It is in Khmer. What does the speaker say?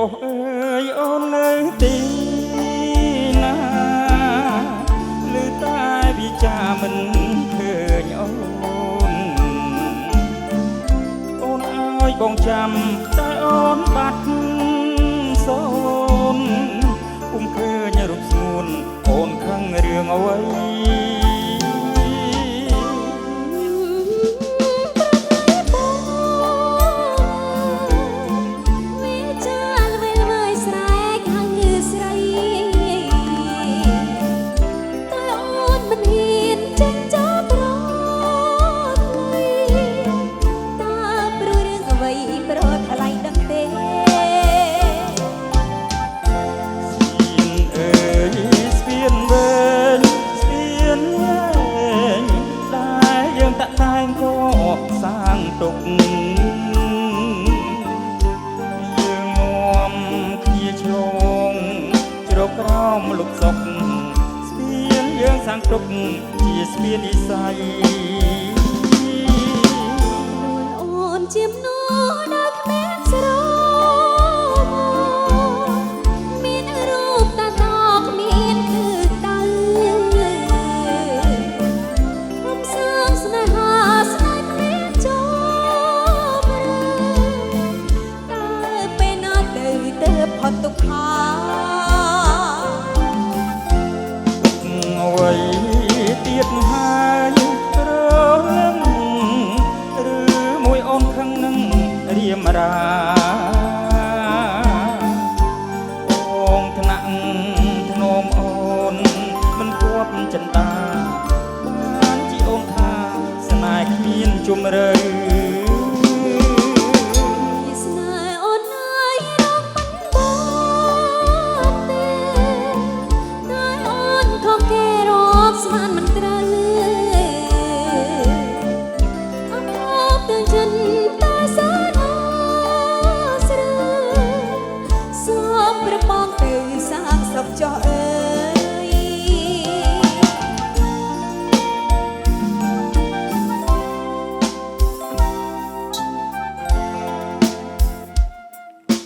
បោះអើយអូននៅទីណាឮតែវាចាមិនឃើញអូនអូនអើយបងចាំតែអូនបាត់សូនពុំឃើញរូបស្ងួនអូនខឹងរឿងអ្វីសាងទុកយើងនាំគ្នាឆ្លងជ្រកក្រោមលុបសុកស្ពានយើងសាងទុកជាស្ពាននិស័យអូនជាមនុស្សដែលគ្មានស្រមានរូបតាតកមានគឺតើខ្ញុំសាងស្នេហាផុតទុក្ខអ្វីទៀតហើយរលឹមឬមួយអូនខឹងនឹងរៀមរាបងថ្នាក់ធ្នមអូនមិនគប់ចិន្តាបានជាអូនថាស្នេហ៍គ្មានជម្រៅ